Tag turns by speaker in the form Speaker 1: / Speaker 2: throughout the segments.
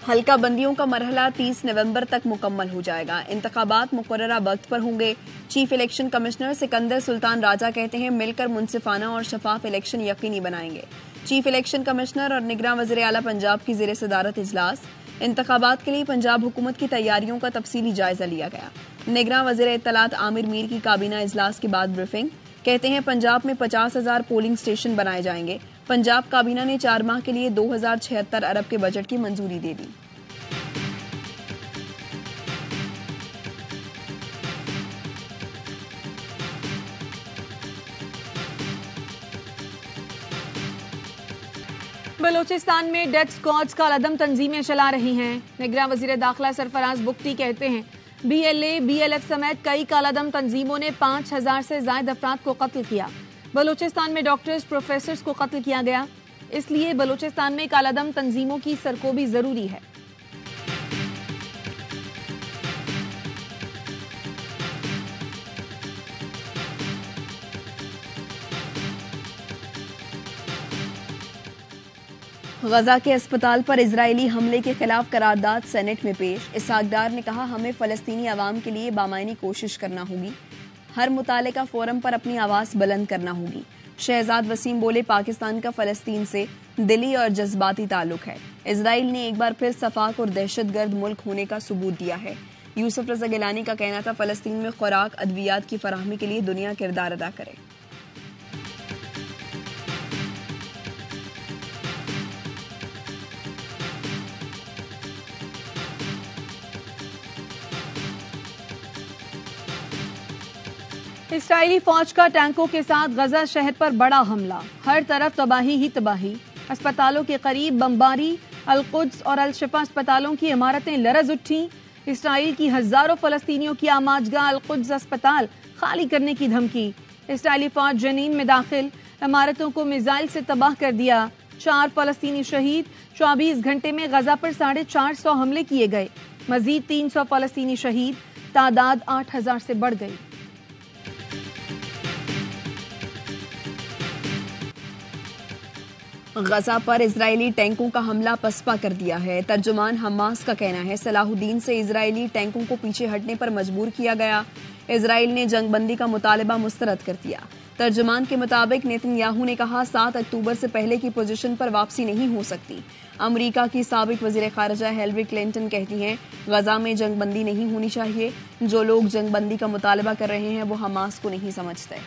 Speaker 1: हल्का बंदियों का मरहला 30 नवंबर तक मुकम्मल हो जाएगा। इंतखाबात मुकर्ररा वक्त पर होंगे। Chief election commissioner Sikandar Sultan Raja कहते हैं मिलकर मुनसिफाना और शफाफ इलेक्शन यकीनी बनाएंगे। चीफ इलेक्शन कमिश्नर और निगरान वज़ीर आला पंजाब की ज़ेर सदारत इजलास। इंतखाबात के लिए पंजाब हुकूमत की तैयारियों का तफसीली जायजा लिया गया। निगरान वज़ीर इत्तलात आमिर मीर की काबीना इजलास के बाद ब्रीफिंग। कहते हैं पंजाब में 50,000 पोलिंग स्टेशन बनाए जाएंगे। पंजाब काबीना ने 4 माह के लिए 2076 अरब के बजट की मंजूरी दे दी।
Speaker 2: बलूचिस्तान में डेथ स्क्वाड्स का अदम तंजीमें चला रही हैं। निगरान वज़ीर दाखिला सरफराज बुख्ती कहते हैं BLA, BLF समेत कई कालादम तंजीमों ने 5,000 से ज्यादा अफराद को कत्ल किया। बलूचिस्तान में डॉक्टर्स, प्रोफेसर्स को कत्ल किया गया। इसलिए बलूचिस्तान में कालादम तंजीमों की सरकोबी जरूरी है।
Speaker 1: गजा के अस्पताल पर इजरायली हमले के खिलाफ करारदाद सेनेट में पेश। इसहाक डार ने कहा हमें फलस्तीनी अवाम के लिए बामायनी कोशिश करना होगी। हर मुतालिका फोरम पर अपनी आवाज बुलंद करना होगी। शहजाद वसीम बोले पाकिस्तान का फलस्तीन से दिली और जज्बाती ताल्लुक है। इजराइल ने एक बार फिर सफाक और दहशतगर्द मुल्क होने का सबूत दिया है। यूसुफ रजा गिलानी का कहना था फलस्तीन में खुराक अद्वियात की फराहमी के लिए दुनिया किरदार अदा करे।
Speaker 2: इसराइली फौज का टैंकों के साथ गजा शहर पर बड़ा हमला। हर तरफ तबाही ही तबाही। अस्पतालों के करीब बमबारी। अल-कुद्स और अल-शिफा अस्पतालों की इमारतें लरज उठी। इसराइल की हजारों फलस्तीनियों की आमाजगाह अल-कुद्स अस्पताल खाली करने की धमकी। इसराइली फौज जनीन में दाखिल, इमारतों को मिसाइल से तबाह कर दिया। 4 फलस्तीनी शहीद। 24 घंटे में गजा पर 450 हमले किए गए। मजीद 300 फलस्तीनी शहीद। तादाद 8,000 से बढ़ गई।
Speaker 1: गजा पर इजरायली टैंकों का हमला पसपा कर दिया है। तर्जुमान हमास का कहना है सलाहुद्दीन से इजरायली टैंकों को पीछे हटने पर मजबूर किया गया। इजराइल ने जंगबंदी का मुतालबा मुस्तरद कर दिया। तर्जुमान के मुताबिक नेतन्याहू ने कहा 7 अक्टूबर से पहले की पोजीशन पर वापसी नहीं हो सकती। अमरीका की साबिक वजीर खारजा हिलरी क्लिंटन कहती हैं गजा में जंगबंदी नहीं होनी चाहिए। जो लोग जंगबंदी का मुतालबा कर रहे हैं वो हमास को नहीं समझते।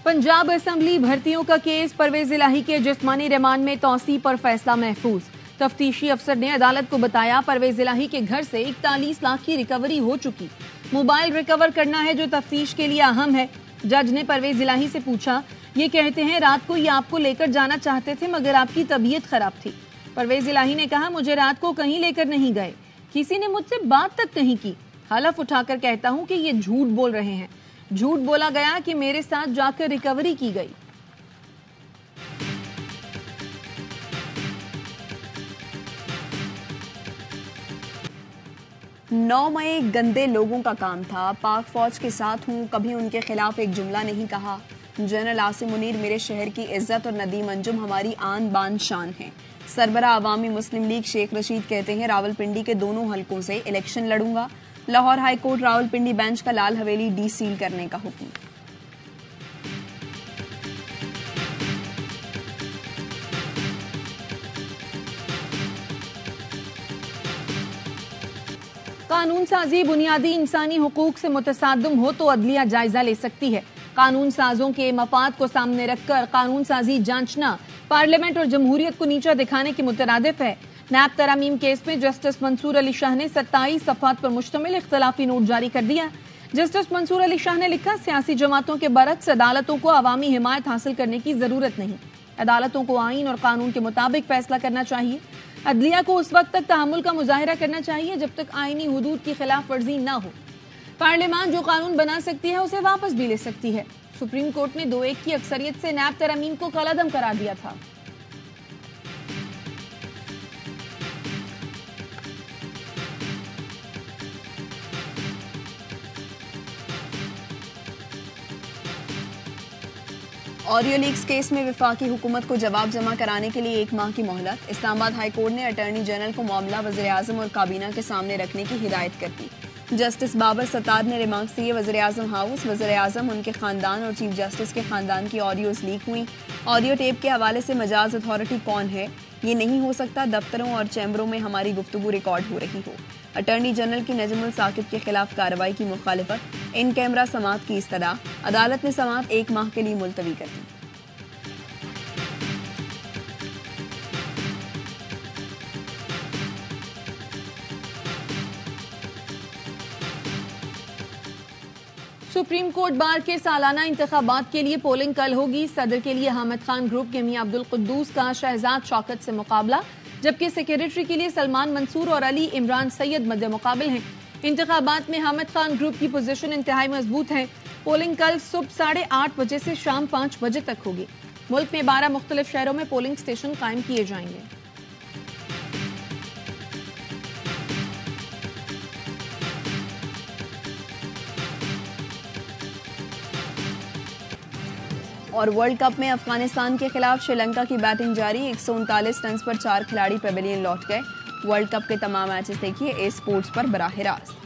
Speaker 2: पंजाब असेंबली भर्तियों का केस। परवेज इलाही के जिस्मानी रिमांड में तौसी पर फैसला महफूज। तफ्तीशी अफसर ने अदालत को बताया परवेज इलाही के घर से 41 लाख की रिकवरी हो चुकी। मोबाइल रिकवर करना है जो तफ्तीश के लिए अहम है। जज ने परवेज इलाही से पूछा ये कहते हैं रात को ये आपको लेकर जाना चाहते थे मगर आपकी तबीयत खराब थी। परवेज इलाही ने कहा मुझे रात को कहीं लेकर नहीं गए, किसी ने मुझसे बात तक नहीं की। हलफ उठाकर कहता हूं कि ये झूठ बोल रहे हैं। झूठ बोला गया कि मेरे साथ जाकर रिकवरी की गई।
Speaker 1: नौ मई गंदे लोगों का काम था। पाक फौज के साथ हूं, कभी उनके खिलाफ एक जुमला नहीं कहा। जनरल आसिम मुनीर मेरे शहर की इज्जत और नदीम अंजुम हमारी आन बान शान है। सरबरा अवामी मुस्लिम लीग शेख रशीद कहते हैं रावलपिंडी के दोनों हलकों से इलेक्शन लड़ूंगा। Lahore High Court Rawalpindi bench का लाल हवेली डी सील करने का हुक्म।
Speaker 2: कानून साजी बुनियादी इंसानी हुकूक से मुतसाद्दम हो तो अदलिया जायजा ले सकती है। कानून साजों के मफाद को सामने रखकर कानून साजी जांचना पार्लियामेंट और जमहूरियत को नीचा दिखाने के मुतरादिफ है। नैब तरामीम केस में जस्टिस मंसूर अली शाह ने 27 सफ़हात पर मुश्तमिल इख्तलाफी नोट जारी कर दिया। जस्टिस मंसूर अली शाह ने लिखा सियासी जमातों के बरक्स अदालतों को अवामी हिमायत हासिल करने की जरूरत नहीं। अदालतों को आईन और कानून के मुताबिक फैसला करना चाहिए। अदलिया को उस वक्त तक तहम्मुल का मुजाहिरा करना चाहिए जब तक आईनी हुदूद की खिलाफ वर्जी न हो। पार्लियामान जो कानून बना सकती है उसे वापस भी ले सकती है। सुप्रीम कोर्ट ने 2-1 की अक्सरियत से नैब तरामीम को कलादम करार दिया था।
Speaker 1: ऑडियो लीक्स केस में वफाकी हुकूमत को जवाब जमा कराने के लिए 1 माह की मोहलत। इस्लामाबाद हाई कोर्ट ने अटॉर्नी जनरल को मामला वज़ीर-ए-आज़म और काबीना के सामने रखने की हिदायत कर दी। जस्टिस बाबर सत्तार ने रिमार्क्स दिए। वज़ीर-ए-आज़म हाउस, वज़ीर-ए-आज़म, उनके खानदान और चीफ जस्टिस के खानदान की ऑडियोज लीक हुई। ऑडियो टेप के हवाले से मजाज अथॉरिटी कौन है? ये नहीं हो सकता दफ्तरों और चैम्बरों में हमारी गुफ्तगू रिकॉर्ड हो रही हो। अटॉर्नी जनरल की नजमुल साकिब के खिलाफ कार्रवाई की मुखालिफत। इन कैमरा समात की इस्तदा। अदालत ने समात 1 माह के लिए मुलतवी कर दी।
Speaker 2: सुप्रीम कोर्ट बार के सालाना इंतखाबात के लिए पोलिंग कल होगी। सदर के लिए हामिद खान ग्रुप के मियां अब्दुल कुद्दूस का शहजाद शौकत से मुकाबला, जबकि सेक्रेटरी के लिए सलमान मंसूर और अली इमरान सैयद मद्दे मुकाबिल हैं। इंतखाबात में हामिद खान ग्रुप की पोजीशन इंतहाई मजबूत है। पोलिंग कल सुबह 8:30 बजे से शाम 5 बजे तक होगी। मुल्क में 12 मुख्तलिफ शहरों में पोलिंग स्टेशन कायम किए जाएंगे।
Speaker 1: और वर्ल्ड कप में अफगानिस्तान के खिलाफ श्रीलंका की बैटिंग जारी। 139 रन पर 4 खिलाड़ी पेविलियन लौट गए। वर्ल्ड कप के तमाम मैचेस देखिए ए स्पोर्ट्स पर बराह रास्त।